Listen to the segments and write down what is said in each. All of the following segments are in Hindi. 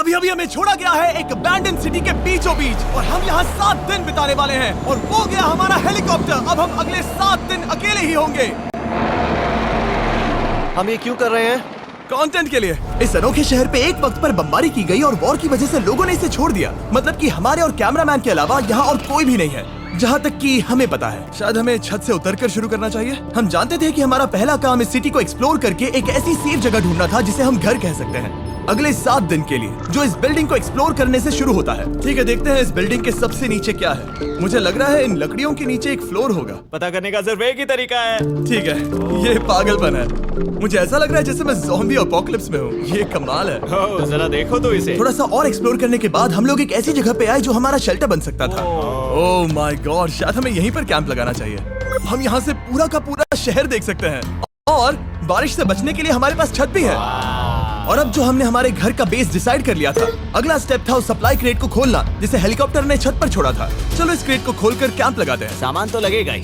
अभी अभी हमें छोड़ा गया है एक अबैंडन सिटी के बीचों बीच और हम यहाँ 7 दिन बिताने वाले हैं और वो गया हमारा हेलीकॉप्टर। अब हम अगले 7 दिन अकेले ही होंगे। हम ये क्यों कर रहे हैं? कंटेंट के लिए। इस अनोखे शहर पे एक वक्त पर बमबारी की गई और वॉर की वजह से लोगों ने इसे छोड़ दिया। मतलब कि हमारे और कैमरामैन के अलावा यहाँ और कोई भी नहीं है, जहाँ तक कि हमें पता है। शायद हमें छत से उतरकर शुरू करना चाहिए। हम जानते थे कि हमारा पहला काम इस सिटी को एक्सप्लोर करके एक ऐसी सेफ जगह ढूंढना था जिसे हम घर कह सकते हैं, अगले 7 दिन के लिए, जो इस बिल्डिंग को एक्सप्लोर करने से शुरू होता है। ठीक है, देखते हैं इस बिल्डिंग के सबसे नीचे क्या है। मुझे लग रहा है इन लकड़ियों के नीचे एक फ्लोर होगा। पता करने का सिर्फ एक ही तरीका है। ठीक है, ये पागलपन है। मुझे ऐसा लग रहा है जैसे मैं ज़ॉम्बी अपोकलिप्स में हूँ। ये कमाल है। ओह, जरा देखो तो इसे। थोड़ा सा और एक्सप्लोर करने के बाद हम लोग एक ऐसी जगह पे आए जो हमारा शेल्टर बन सकता था। ओह माय गॉड, शायद हमें यहीं पर कैंप लगाना चाहिए। हम यहाँ से पूरा का पूरा शहर देख सकते हैं और बारिश से बचने के लिए हमारे पास छत भी है। और अब जो हमने हमारे घर का बेस डिसाइड कर लिया था, अगला स्टेप था उस सप्लाई क्रेट को खोलना जिसे हेलीकॉप्टर ने छत पर छोड़ा था। चलो इस क्रेट को खोलकर कैंप लगाते हैं। सामान तो लगेगा ही।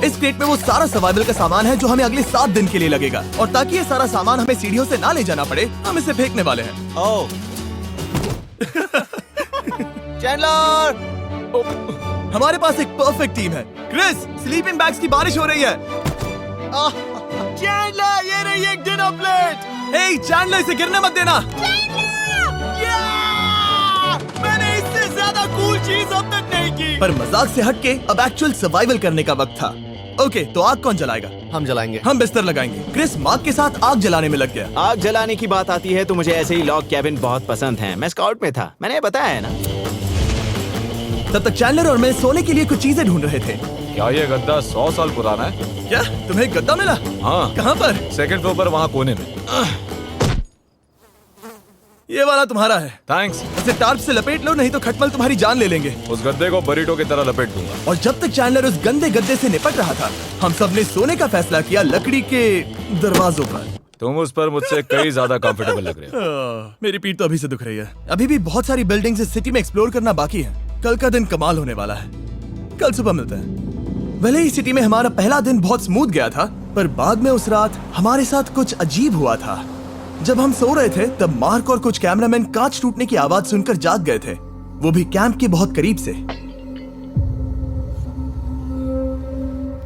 इस क्रेट में वो सारा सर्वाइवल का सामान है जो हमें अगले 7 दिन के लिए लगेगा। और ताकि ये सारा सामान हमें सीढ़ियों से ना ले जाना पड़े, हम इसे फेंकने वाले हैं। ओह, चैंडलर! हमारे पास एक परफेक्ट टीम है। क्रिस, स्लीपिंग बैग्स की बारिश हो रही है। चैंडलर, ये रही एक डिनर प्लेट। हे चैंडलर, इसे गिरने मत देना। मैंने इससे ज्यादा कूल चीज अब तक नहीं की। पर मजाक से हटके अब एक्चुअल सर्वाइवल करने का वक्त था। ओके, तो आग कौन जलाएगा? हम जलाएंगे। हम बिस्तर लगाएंगे। क्रिस मार्क के साथ आग जलाने में लग गया। आग जलाने की बात आती है तो मुझे ऐसे ही लॉग कैबिन बहुत पसंद है। मैं स्काउट में था, मैंने बताया है ना। तब तक चैंडलर और मैं सोने के लिए कुछ चीजें ढूंढ रहे थे। क्या ये गद्दा 100 साल पुराना है? क्या तुम्हें एक गद्दा मिला? हाँ, कहाँ पर? सेकंड फ्लोर पर, वहाँ कोने में। ये वाला तुम्हारा है। थैंक्स। इसे टार्प से लपेट लो, नहीं तो खटमल तुम्हारी जान ले लेंगे। उस गद्दे को बरीटो की तरह लपेट दूंगा। और जब तक चैंडलर उस गंदे गद्दे से निपट रहा था, हम सब ने सोने का फैसला किया लकड़ी के दरवाजों पर। तुम उस पर मुझसे कई ज्यादा कंफर्टेबल लग रहे हो। मेरी पीठ तो अभी से दुख रही है। अभी भी बहुत सारी बिल्डिंग्स इस सिटी में एक्सप्लोर करना बाकी है। कल का दिन कमाल होने वाला है। कल सुबह मिलते हैं। भले ही सिटी में हमारा पहला दिन बहुत स्मूथ गया था, पर बाद में उस रात हमारे साथ कुछ अजीब हुआ था। जब हम सो रहे थे तब मार्क और कुछ कैमरामैन कांच टूटने की आवाज सुनकर जाग गए थे, वो भी कैंप के बहुत करीब से,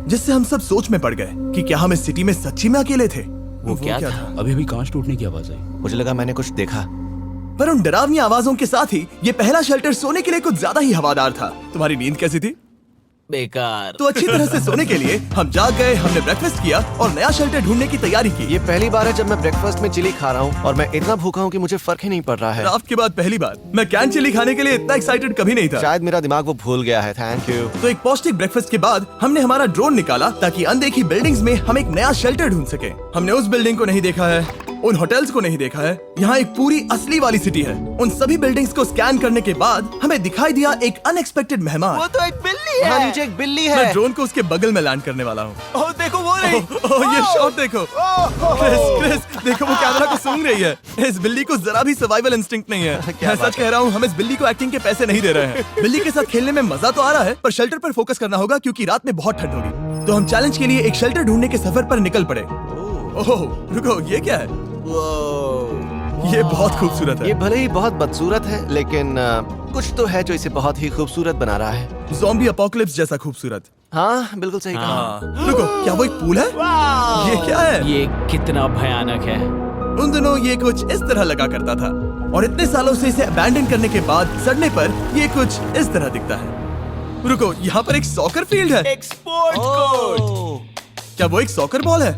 जिससे हम सब सोच में पड़ गए कि क्या हम इस सिटी में सच्ची में अकेले थे। वो क्या था? अभी अभी कांच टूटने की आवाज आई। मुझे लगा मैंने कुछ देखा। पर उन डरावनी आवाजों के साथ ही ये पहला शेल्टर सोने के लिए कुछ ज्यादा ही हवादार था। तुम्हारी नींद कैसी थी? बेकार। तो अच्छी तरह से सोने के लिए हम जाग गए, हमने ब्रेकफास्ट किया और नया शेल्टर ढूंढने की तैयारी की। ये पहली बार है जब मैं ब्रेकफास्ट में चिली खा रहा हूँ और मैं इतना भूखा हूँ कि मुझे फर्क ही नहीं पड़ रहा है। राफ्ट के बाद पहली बार। मैं कैन चिली खाने के लिए इतना एक्साइटेड कभी नहीं था। शायद मेरा दिमाग वो भूल गया है। Thank you. तो एक पौष्टिक ब्रेकफास्ट के बाद हमने हमारा ड्रोन निकाला ताकि अनदेखी बिल्डिंग्स में हम एक नया शेल्टर ढूंढ सके। हमने उस बिल्डिंग को नहीं देखा है, उन होटल्स को नहीं देखा है। यहाँ एक पूरी असली वाली सिटी है। उन सभी बिल्डिंग्स को स्कैन करने के बाद हमें दिखाई दिया एक अनएक्सपेक्टेड मेहमान। वो तो एक बिल्ली वहाँ है। नीचे एक बिल्ली मैं है। ड्रोन को उसके बगल में लैंड करने वाला हूँ। ओह, देखो वो रही। ये शॉट देखो। क्रिस, देखो वो कैमरा को सूंघ रही है। इस बिल्ली को जरा भी सर्वाइवल इंस्टिंक्ट नहीं है। क्या मैं बात सच कह रहा हूँ, हम इस बिल्ली को एक्टिंग के पैसे नहीं दे रहे हैं। बिल्ली के साथ खेलने में मजा तो आ रहा है, पर शेल्टर पर फोकस करना होगा क्योंकि रात में बहुत ठंड होगी। तो हम चैलेंज के लिए एक शेल्टर ढूंढने के सफर पर निकल पड़े। ओह रुको, ये क्या है? ये बहुत खूबसूरत है। ये भले ही बहुत बदसूरत है, लेकिन कुछ तो है जो इसे बहुत ही खूबसूरत बना रहा है। ज़ॉम्बी अपोकलिप्स जैसा खूबसूरत। हाँ, बिल्कुल सही कहा। हाँ। रुको, क्या वो एक पूल है? ये क्या है? ये कितना भयानक है। उन दिनों ये कुछ इस तरह लगा करता था और इतने सालों से इसे अबैंडन करने के बाद सड़ने पर ये कुछ इस तरह दिखता है। रुको, यहाँ पर एक सॉकर फील्ड है। एक स्पोर्ट्स कोर्ट। क्या वो एक सॉकर बॉल है?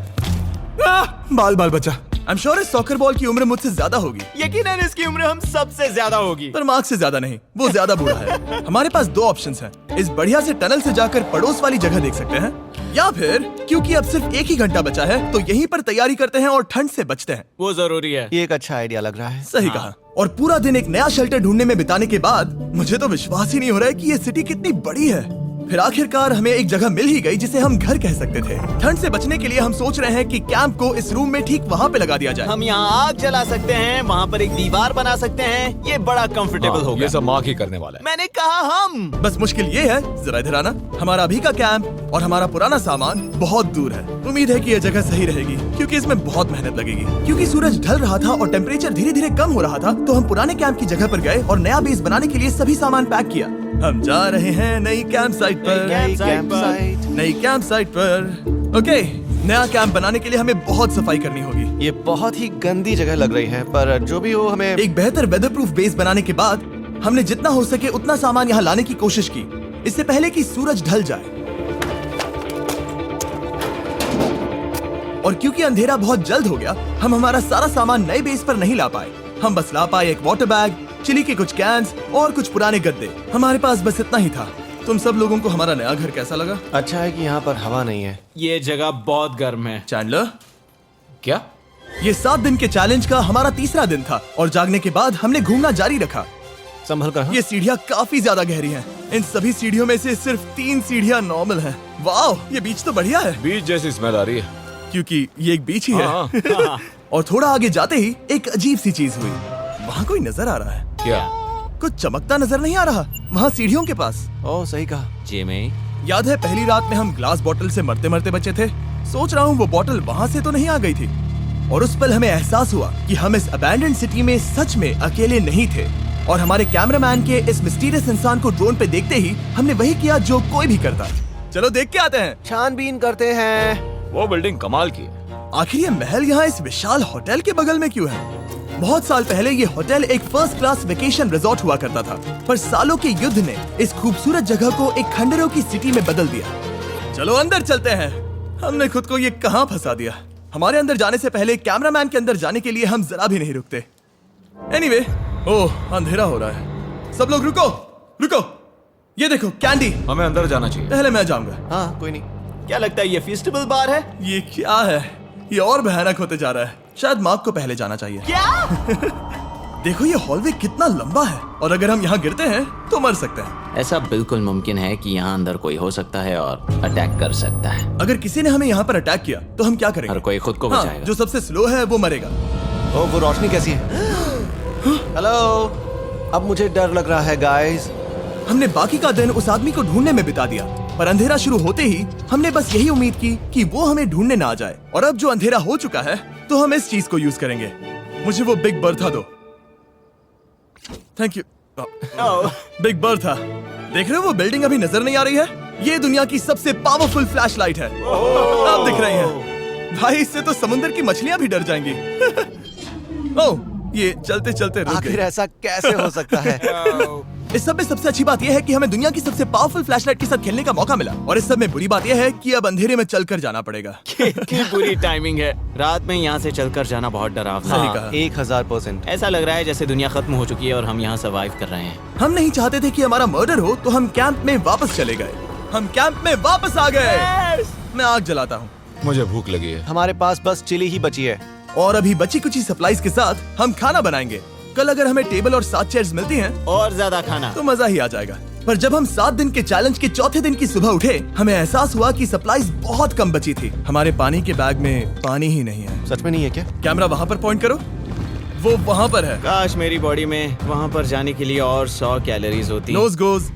बाल बाल बचा। आई एम श्योर इस सॉकर बॉल की उम्र मुझसे ज्यादा होगी। यकीनन इसकी उम्र हम सबसे ज्यादा होगी। पर मार्क से ज्यादा नहीं, वो ज्यादा बूढ़ा है। हमारे पास 2 ऑप्शंस हैं। इस बढ़िया से टनल से जाकर पड़ोस वाली जगह देख सकते हैं, या फिर क्योंकि अब सिर्फ 1 ही घंटा बचा है तो यहीं पर तैयारी करते हैं और ठंड से बचते हैं। वो जरूरी है। ये एक अच्छा आइडिया लग रहा है। सही कहा। और पूरा दिन एक नया शेल्टर ढूंढने में बिताने के बाद मुझे तो विश्वास ही नहीं हो रहा है कि ये सिटी कितनी बड़ी है। फिर आखिरकार हमें एक जगह मिल ही गई जिसे हम घर कह सकते थे। ठंड से बचने के लिए हम सोच रहे हैं कि कैंप को इस रूम में ठीक वहाँ पे लगा दिया जाए। हम यहाँ आग जला सकते हैं, वहाँ पर एक दीवार बना सकते हैं। ये बड़ा कंफर्टेबल होगा। ये सब मार्क ही करने वाला है। मैंने कहा हम। बस मुश्किल ये है, जरा इधर आना, हमारा अभी का कैंप और हमारा पुराना सामान बहुत दूर है। उम्मीद है कि यह जगह सही रहेगी क्योंकि इसमें बहुत मेहनत लगेगी। क्योंकि सूरज ढल रहा था और टेम्परेचर धीरे धीरे कम हो रहा था, तो हम पुराने कैंप की जगह पर गए और नया बेस बनाने के लिए सभी सामान पैक किया। हम जा रहे हैं नई कैंप साइट पर। नई कैंप साइट पर। ओके, नया कैंप बनाने के लिए हमें बहुत सफाई करनी होगी। ये बहुत ही गंदी जगह लग रही है, पर जो भी हो, हमें एक बेहतर वेदर प्रूफ बेस बनाने के बाद हमने जितना हो सके उतना सामान यहाँ लाने की कोशिश की, इससे पहले कि सूरज ढल जाए। और क्योंकि अंधेरा बहुत जल्द हो गया, हम हमारा सारा सामान नए बेस पर नहीं ला पाए। हम बस ला पाए एक वाटर बैग, चिली के कुछ कैंस और कुछ पुराने गद्दे। हमारे पास बस इतना ही था। तुम सब लोगों को हमारा नया घर कैसा लगा? अच्छा है कि यहाँ पर हवा नहीं है। ये जगह बहुत गर्म है। चैंडलर, क्या? ये 7 दिन के चैलेंज का हमारा तीसरा दिन था और जागने के बाद हमने घूमना जारी रखा। संभल कर। ये सीढ़ियाँ काफी ज्यादा गहरी हैं। इन सभी सीढ़ियों में से सिर्फ 3 सीढ़ियाँ नॉर्मल हैं। वाह, ये बीच तो बढ़िया है बीच जैसी स्मेल आ रही है। क्योंकि ये एक बीच ही है। हाँ। और थोड़ा आगे जाते ही एक अजीब सी चीज हुई। वहाँ कोई नजर आ रहा है। क्या? कुछ चमकता नजर नहीं आ रहा वहाँ सीढ़ियों के पास। ओह, सही कहा। जिमी, याद है पहली रात में हम ग्लास बॉटल से मरते मरते बचे थे? सोच रहा हूँ वो बॉटल वहाँ से तो नहीं आ गई थी। और उस पल हमें एहसास हुआ कि हम इस अबैंडन्ड सिटी में सच में अकेले नहीं थे। और हमारे कैमरामैन के इस मिस्टीरियस इंसान को ड्रोन पे देखते ही हमने वही किया जो कोई भी करता। चलो देख के आते हैं। छानबीन करते हैं। वो बिल्डिंग कमाल की है। आखिर ये महल यहाँ इस विशाल होटल के बगल में क्यों है? बहुत साल पहले ये होटल एक फर्स्ट क्लास वेकेशन रिजॉर्ट हुआ करता था, पर सालों के युद्ध ने इस खूबसूरत जगह को एक खंडरों की सिटी में बदल दिया। चलो अंदर चलते हैं। हमने खुद को ये कहाँ फंसा दिया। हमारे अंदर जाने से पहले कैमरामैन के अंदर जाने के लिए हम जरा भी नहीं रुकते। एनीवे, ओह अंधेरा हो रहा है। सब लोग रुको रुको, ये देखो कैंडी। हमें अंदर जाना चाहिए। पहले मैं जाऊंगा। हाँ, कोई नहीं। क्या लगता है ये फेस्टिवल बार है? ये क्या है? ये और भयानक होते जा रहा है। शायद मार्क को पहले जाना चाहिए। क्या? देखो ये हॉलवे कितना लंबा है और अगर हम यहाँ गिरते हैं तो मर सकते हैं। ऐसा बिल्कुल मुमकिन है कि यहाँ अंदर कोई हो सकता है और अटैक कर सकता है। अगर किसी ने हमें यहाँ पर अटैक किया तो हम क्या करेंगे? हर कोई खुद को हाँ, बचाएगा। जो सबसे स्लो है वो मरेगा। ओह, वो रोशनी कैसी है? हेलो, अब मुझे डर लग रहा है गाइस। हमने बाकी का दिन उस आदमी को ढूंढने में बिता दिया, पर अंधेरा शुरू होते ही हमने बस यही उम्मीद की कि वो हमें ढूंढने ना आ जाए। और अब जो अंधेरा हो चुका है तो हम इस चीज को यूज करेंगे। मुझे वो बिग बर्था दो। Thank you. बिग बर्था, देख रहे हो वो बिल्डिंग अभी नजर नहीं आ रही है? ये दुनिया की सबसे पावरफुल फ्लैशलाइट है। अब दिख रही है। भाई इससे तो समुद्र की मछलियां भी डर जाएंगी। ओह, ये चलते चलते रुक आखिर गई। ऐसा कैसे हो सकता है? इस सब में सबसे अच्छी बात यह है कि हमें दुनिया की सबसे पावरफुल फ्लैशलाइट के साथ खेलने का मौका मिला। और इस सब में बुरी बात यह है कि अब अंधेरे में चलकर जाना पड़ेगा। कितनी बुरी टाइमिंग है। रात में यहाँ से चलकर जाना बहुत डरावना सही है। कहा। 1000%। ऐसा लग रहा है जैसे दुनिया खत्म हो चुकी है और हम यहाँ सर्वाइव कर रहे हैं। हम नहीं चाहते थे कि हमारा मर्डर हो, तो हम कैंप में वापस चले गए। हम कैंप में वापस आ गए। मैं आग जलाता हूँ मुझे भूख लगी है। हमारे पास बस चिली ही बची है। और अभी बची कुची सप्लाईज के साथ हम खाना बनाएंगे। कल अगर हमें टेबल और 7 चेयर्स मिलती हैं और ज्यादा खाना तो मजा ही आ जाएगा। पर जब हम 7 दिन के चैलेंज के चौथे दिन की सुबह उठे, हमें एहसास हुआ कि सप्लाईज बहुत कम बची थी। हमारे पानी के बैग में पानी ही नहीं है। सच में नहीं है क्या? कैमरा वहाँ पर पॉइंट करो, वो वहाँ पर है। काश मेरी बॉडी में वहाँ पर जाने के लिए और 100 कैलोरीज होती। नोज गोज।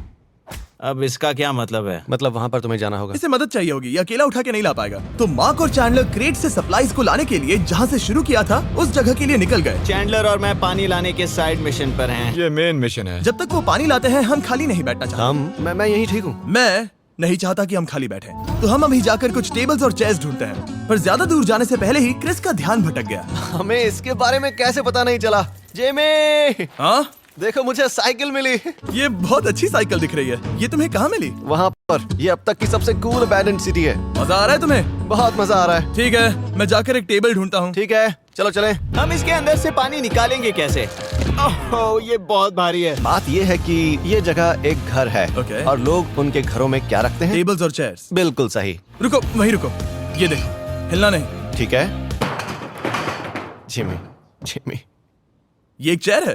अब इसका क्या मतलब है? मतलब वहाँ पर तुम्हें जाना होगा। इसे मदद चाहिए होगी, ये अकेला उठा के नहीं ला पाएगा। तो मार्क और चैंडलर क्रेट से सप्लाईज को लाने के लिए जहाँ से शुरू किया था उस जगह के लिए निकल गए। चैंडलर और मैं पानी लाने के साइड मिशन पर हैं। ये मेन मिशन है। जब तक वो पानी लाते हैं हम खाली नहीं बैठना चाहते। मैं यही ठीक हूँ। मैं नहीं चाहता कि हम खाली बैठे, तो हम अभी जाकर कुछ टेबल्स और चेयर्स ढूंढते हैं। पर ज्यादा दूर जाने से पहले ही क्रिस का ध्यान भटक गया। हमें इसके बारे में कैसे पता नहीं चला? जेमी, हाँ, देखो मुझे साइकिल मिली। ये बहुत अच्छी साइकिल दिख रही है। ये तुम्हें कहाँ मिली? वहाँ पर। ये अब तक की सबसे कूल अबैंडन्ड सिटी है। मजा आ रहा है तुम्हें? बहुत मजा आ रहा है। ठीक है, मैं जाकर एक टेबल ढूंढता हूँ। ठीक है, चलो चलें। हम इसके अंदर से पानी निकालेंगे कैसे? ओह, ये बहुत भारी है। बात ये है कि ये जगह एक घर है। Okay. और लोग उनके घरों में क्या रखते हैं? टेबल्स और चेयर्स। बिल्कुल सही। रुको, वहीं रुको। ये देखो, हिलना नहीं। ठीक है। जिमी, जिमी, ये एक चेयर है।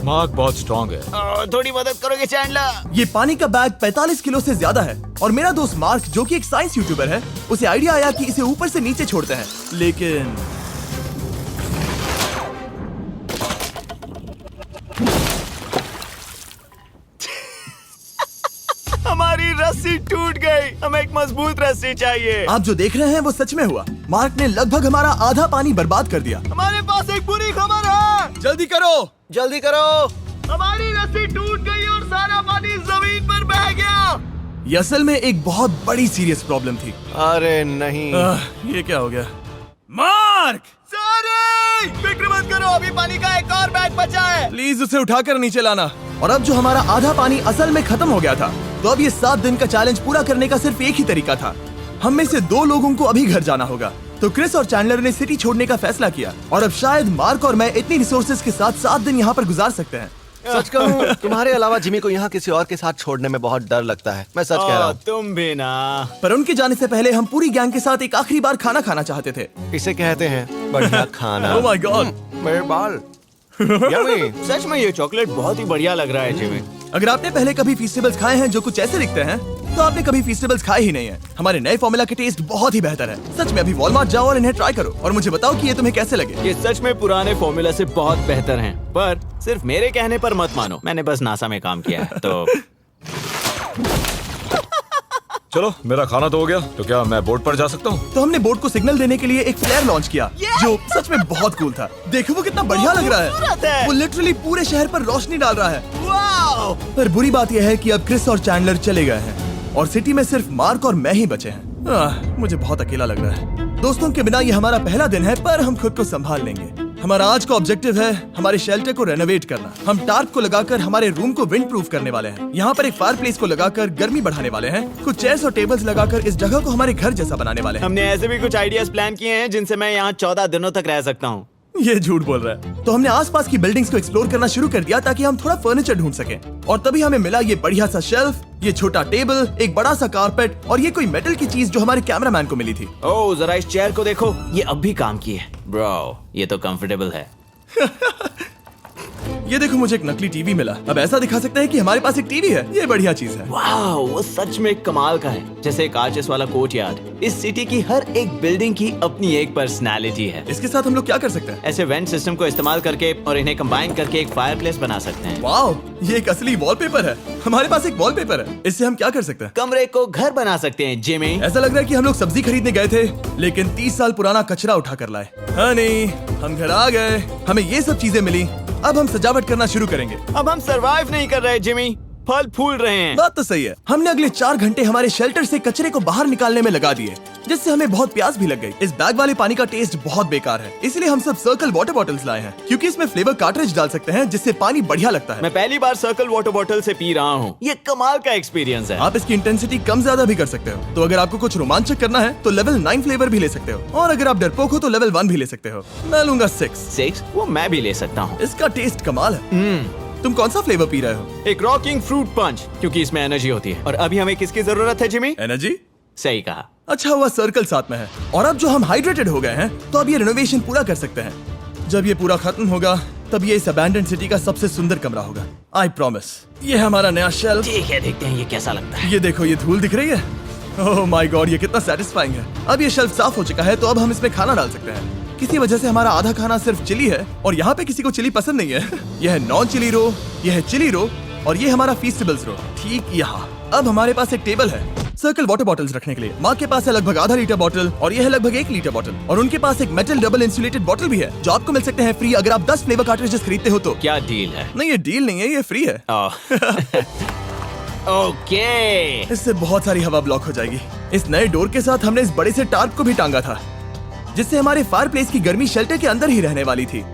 मार्क बहुत स्ट्रांग है। थोड़ी मदद करोगे चैंडलर? ये पानी का बैग 45 किलो से ज्यादा है और मेरा दोस्त मार्क जो कि एक साइंस यूट्यूबर है, उसे आइडिया आया कि इसे ऊपर से नीचे छोड़ते हैं, लेकिन हमारी रस्सी टूट गई। हमें एक मजबूत रस्सी चाहिए। आप जो देख रहे हैं वो सच में हुआ। मार्क ने लगभग हमारा आधा पानी बर्बाद कर दिया। हमारे पास एक बुरी खबर है। जल्दी करो। जल्दी करो। हमारी रस्सी टूट गई और सारा पानी जमीन पर बह गया। ये असल में एक बहुत बड़ी सीरियस प्रॉब्लम थी। अरे नहीं। ये क्या हो गया? मार्क, सॉरी, फिक्र मत करो, अभी पानी का एक और बैग बचा है। प्लीज उसे उठाकर नीचे लाना। और अब जो हमारा आधा पानी असल में खत्म हो गया था, तो अब ये 7 दिन का चैलेंज पूरा करने का सिर्फ एक ही तरीका था। हम में से 2 लोगों को अभी घर जाना होगा। तो क्रिस और चैंडलर ने सिटी छोड़ने का फैसला किया और अब शायद मार्क और मैं इतनी रिसोर्सेज के साथ 7 दिन यहाँ पर गुजार सकते हैं। सच कहूँ, तुम्हारे अलावा जिमी को यहाँ किसी और के साथ छोड़ने में बहुत डर लगता है। मैं सच कह रहा हूँ। तुम भी ना। पर उनके जाने से पहले हम पूरी गैंग के साथ एक आखिरी बार खाना खाना चाहते थे। इसे कहते हैं बढ़िया खाना। Oh my God! मेरे बाल। यम्मी। सच में ये चॉकलेट बहुत ही बढ़िया लग रहा है जिमी। अगर आपने पहले कभी फीस्टेबल्स खाए हैं जो कुछ ऐसे दिखते हैं, तो आपने कभी फीस्टेबल्स खाए ही नहीं है। हमारे नए फॉर्मूला के टेस्ट बहुत ही बेहतर है। सच में अभी वॉलमार्ट जाओ और इन्हें ट्राई करो और मुझे बताओ कि ये तुम्हें कैसे लगे। ये सच में पुराने फॉर्मूला से बहुत बेहतर हैं, पर सिर्फ मेरे कहने पर मत मानो। मैंने बस नासा में काम किया है तो। चलो, मेरा खाना तो हो गया, तो क्या मैं बोट पर जा सकता हूँ? तो हमने बोट को सिग्नल देने के लिए एक फ्लेयर लॉन्च किया, जो सच में बहुत कूल था। देखो वो कितना बढ़िया लग रहा खूबसूरत है। है। वो लिटरली पूरे शहर पर रोशनी डाल रहा है। वाओ! पर बुरी बात यह है कि अब क्रिस और चैंडलर चले गए हैं और सिटी में सिर्फ मार्क और मैं ही बचे हैं। मुझे बहुत अकेला लग रहा है। दोस्तों के बिना ये हमारा पहला दिन है, पर हम खुद को संभाल लेंगे। हमारा आज का ऑब्जेक्टिव है हमारे शेल्टर को रेनोवेट करना। हम टार्प को लगाकर हमारे रूम को विंड प्रूफ करने वाले हैं। यहाँ पर एक फायर प्लेस को लगाकर गर्मी बढ़ाने वाले हैं। कुछ चेयर्स और टेबल्स लगाकर इस जगह को हमारे घर जैसा बनाने वाले हैं। हमने ऐसे भी कुछ आइडियाज प्लान किए हैं जिनसे मैं यहाँ 14 दिनों तक रह सकता हूँ। ये झूठ बोल रहा है। तो हमने आसपास की बिल्डिंग्स को एक्सप्लोर करना शुरू कर दिया ताकि हम थोड़ा फर्नीचर ढूंढ सकें। और तभी हमें मिला ये बढ़िया सा शेल्फ, ये छोटा टेबल, एक बड़ा सा कारपेट और ये कोई मेटल की चीज जो हमारे कैमरामैन को मिली थी। ओह, जरा इस चेयर को देखो, ये अब भी काम की है। ब्रो, ये तो कंफर्टेबल है। ये देखो, मुझे एक नकली टीवी मिला। अब ऐसा दिखा सकते हैं कि हमारे पास एक टीवी है। ये बढ़िया चीज है। वाओ, वो सच में कमाल का है। जैसे एक आर्चेस वाला कोर्टयार्ड। इस सिटी की हर एक बिल्डिंग की अपनी एक पर्सनालिटी है। इसके साथ हम लोग क्या कर सकते हैं? ऐसे वेंट सिस्टम को इस्तेमाल करके और इन्हें कंबाइन करके एक फायरप्लेस बना सकते हैं। वाओ, ये एक असली वॉलपेपर है। हमारे पास एक वॉलपेपर है। इससे हम क्या कर सकते हैं? कमरे को घर बना सकते हैं जिमी। ऐसा लग रहा है कि हम लोग सब्जी खरीदने गए थे, लेकिन 30 साल पुराना कचरा उठा कर लाए। हाँ नहीं, हम घर आ गए, हमें ये सब चीजें मिली। अब हम सजावट करना शुरू करेंगे। अब हम सरवाइव नहीं कर रहे जिमी, फल फूल रहे हैं। बात तो सही है। हमने अगले 4 घंटे हमारे शेल्टर से कचरे को बाहर निकालने में लगा दिए, जिससे हमें बहुत प्यास भी लग गई। इस बैग वाले पानी का टेस्ट बहुत बेकार है, इसलिए हम सब सर्कल वाटर बॉटल्स लाए हैं, क्योंकि इसमें फ्लेवर कार्ट्रिज डाल सकते हैं जिससे पानी बढ़िया लगता है। मैं पहली बार सर्कल वाटर बॉटल से पी रहा हूँ। ये कमाल का एक्सपीरियंस है। आप इसकी इंटेंसिटी कम ज्यादा भी कर सकते हो। तो अगर आपको कुछ रोमांचक करना है तो लेवल 9 फ्लेवर भी ले सकते हो, और अगर आप डरपोक हो तो लेवल 1 भी ले सकते हो। मैं लूंगा 6। वो मैं भी ले सकता हूँ। इसका टेस्ट कमाल है। तुम कौन सा फ्लेवर पी रहे हो? एक रॉकिंग फ्रूट पंच, क्योंकि इसमें एनर्जी होती है। और अभी हमें किसकी जरूरत है जिमी? एनर्जी? सही कहा। अच्छा हुआ सर्कल साथ में है। और अब जो हम हाइड्रेटेड हो गए हैं, तो अब ये रिनोवेशन पूरा कर सकते हैं। जब ये पूरा खत्म होगा, तब ये इस अबैंडन्ड सिटी का सबसे सुंदर कमरा होगा। I promise. ये है हमारा नया शेल्फ। ठीक है, देखते हैं ये कैसा लगता है। ये देखो, ये धूल दिख रही है। ओह माय गॉड, ये कितना सेटिस्फाइंग है। अब ये शेल्फ साफ हो चुका है, तो अब हम इसमें खाना डाल सकते हैं। किसी वजह से हमारा आधा खाना सिर्फ चिली है, और यहाँ पे किसी को चिली पसंद नहीं है। यह है नॉन चिली रो, यह है चिली रो, और ये हमारा फीस्टेबल्स रो ठीक यहाँ। अब हमारे पास एक टेबल है सर्कल वाटर बॉटल्स रखने के लिए। माँ के पास है लगभग आधा लीटर बॉटल, और यह है लगभग 1 लीटर बॉटल। और उनके पास एक मेटल डबल इंसुलेटेड बॉटल भी है, जो आपको मिल सकते हैं फ्री अगर आप 10 फ्लेवर कार्ट्रिजेस खरीदते हो तो। क्या डील है? नहीं, ये डील नहीं है, ये फ्री है। ओके। इससे बहुत सारी हवा ब्लॉक हो जाएगी। इस नए डोर के साथ हमने इस बड़े से टार्प को भी टांगा था, जिससे हमारे फायर प्लेस की गर्मी शेल्टर के अंदर ही रहने वाली थी।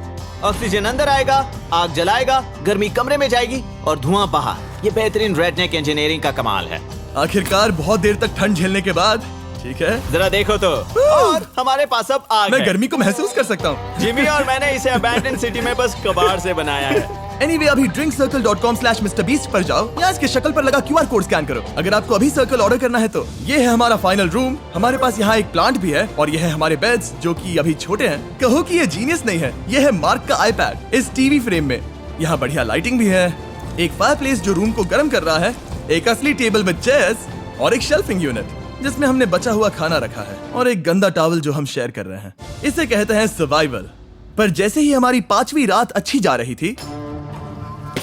ऑक्सीजन अंदर आएगा, आग जलाएगा, गर्मी कमरे में जाएगी और धुआं बाहर। ये बेहतरीन रेडनेक इंजीनियरिंग का कमाल है। आखिरकार बहुत देर तक ठंड झेलने के बाद, ठीक है, जरा देखो तो। और हमारे पास अब आग मैं है। गर्मी को महसूस कर सकता हूँ। जिमी और मैंने इसे अबैंडन सिटी में बस कबाड़ से बनाया है। Anyway, अभी drinkcircle.com/MrBeast पर जाओ या इसके शक्ल पर लगा QR कोड स्कैन करो। अगर आपको अभी सर्कल ऑर्डर करना है तो ये है हमारा फाइनल रूम। हमारे पास यहाँ एक प्लांट भी है, और ये है हमारे बेड्स जो कि अभी छोटे हैं। कहो कि ये जीनियस नहीं है, ये है मार्क का iPad इस टीवी फ्रेम में। यहाँ बढ़िया लाइटिंग भी है, एक फायरप्लेस जो रूम को गर्म कर रहा है, एक असली टेबल विद चेयर्स और एक शेल्फिंग यूनिट जिसमें हमने बचा हुआ खाना रखा है और एक गंदा टॉवल जो हम शेयर कर रहे हैं। इसे कहते हैं सर्वाइवल। पर जैसे ही हमारी 5वीं रात अच्छी जा रही थी,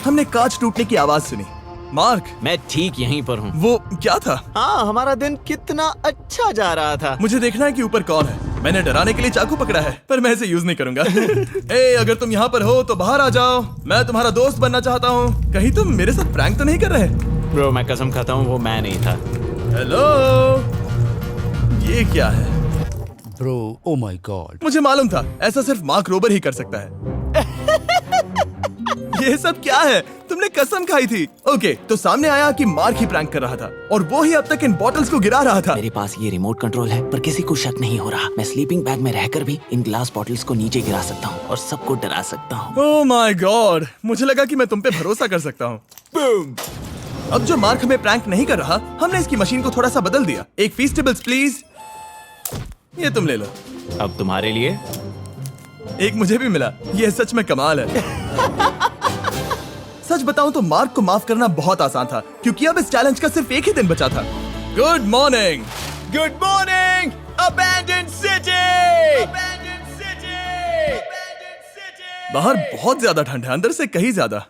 हमने कांच टूटने की आवाज सुनी। मार्क, मैं ठीक यहीं पर हूँ। वो क्या था? हाँ, हमारा दिन कितना अच्छा जा रहा था। मुझे देखना है कि ऊपर कौन है। मैंने डराने के लिए चाकू पकड़ा है, पर मैं इसे यूज नहीं करूंगा। ए, अगर तुम यहाँ पर हो तो बाहर आ जाओ, मैं तुम्हारा दोस्त बनना चाहता हूँ। कहीं तुम मेरे साथ प्रैंक तो नहीं कर रहे? ब्रो, मैं कसम खाता हूँ वो मैं नहीं था। हेलो, ये क्या है? Bro, oh my God. मुझे मालूम था ऐसा सिर्फ मार्क रोबर ही कर सकता है। ये सब क्या है? तुमने कसम खाई थी। ओके, तो सामने आया कि मार्क ही प्रैंक कर रहा था और वो ही अब तक इन बॉटल्स को गिरा रहा था। मेरे पास ये रिमोट कंट्रोल है, पर किसी को शक नहीं हो रहा। मैं स्लीपिंग बैग में रहकर भी इन ग्लास बॉटल्स को नीचे गिरा सकता हूँ और सबको डरा सकता हूँ। ओह माय गॉड, मुझे लगा कि मैं तुम पे भरोसा कर सकता हूँ। अब जो मार्क हमें प्रैंक नहीं कर रहा, हमने इसकी मशीन को थोड़ा सा बदल दिया। एक फीस्टेबल्स प्लीज, ये तुम ले लो। अब तुम्हारे लिए एक मुझे भी मिला। ये सच में कमाल है। सच बताऊं तो मार्क को माफ करना बहुत आसान था, क्योंकि अब इस चैलेंज का सिर्फ एक ही दिन बचा था। Good morning, good morning, abandoned city. बाहर बहुत ज्यादा ठंड है, अंदर से कहीं ज्यादा।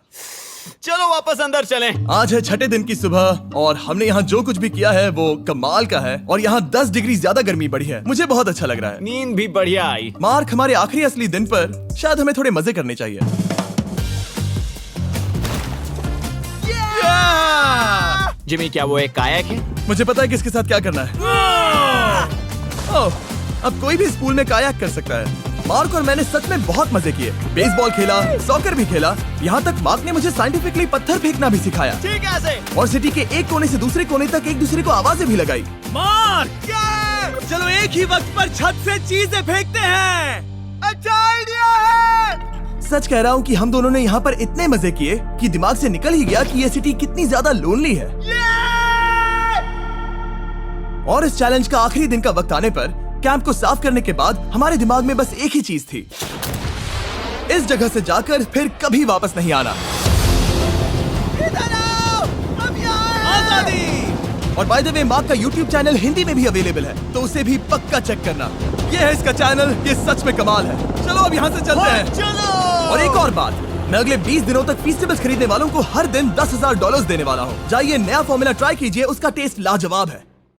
चलो वापस अंदर चलें। आज है 6ठे दिन की सुबह और हमने यहाँ जो कुछ भी किया है वो कमाल का है और यहाँ 10 डिग्री ज्यादा गर्मी बढ़ी है। मुझे बहुत अच्छा लग रहा है। नींद भी बढ़िया आई। मार्क, हमारे आखिरी असली दिन पर शायद हमें थोड़े मजे करने चाहिए। जिमी, क्या वो एक कायाक है? मुझे पता है किसके साथ क्या करना है। ओह, अब कोई भी इस पूल में कायाक कर सकता है। मार्क और मैंने सच में बहुत मजे किए। बेसबॉल खेला, सॉकर भी खेला, यहाँ तक मार्क ने मुझे साइंटिफिकली पत्थर फेंकना भी सिखाया। ठीक है ऐसे। और सिटी के एक कोने से दूसरे कोने तक एक दूसरे को आवाजें भी लगाई। मार्क, चलो एक ही वक्त पर छत से चीजें फेंकते हैं। अच्छा आइडिया है। सच कह रहा हूँ कि हम दोनों ने यहाँ पर इतने मजे किए कि दिमाग से निकल ही गया कि ये सिटी कितनी ज्यादा लोनली है। और इस चैलेंज का आखिरी दिन का वक्त आने पर कैंप को साफ करने के बाद हमारे दिमाग में बस एक ही चीज थी, इस जगह से जाकर फिर कभी वापस नहीं आना। आजादी। और बाय द वे, मार्क का YouTube चैनल हिंदी में भी अवेलेबल है, तो उसे भी पक्का चेक करना। ये है इसका चैनल, ये सच में कमाल है। चलो अब यहाँ से चलते हैं। चलो। और एक और बात, मैं अगले 20 दिनों तक फीस्टेबल्स खरीदने वालों को हर दिन $10,000 देने वाला हूँ। जाइए, नया फॉर्मूला ट्राई कीजिए, उसका टेस्ट लाजवाब है।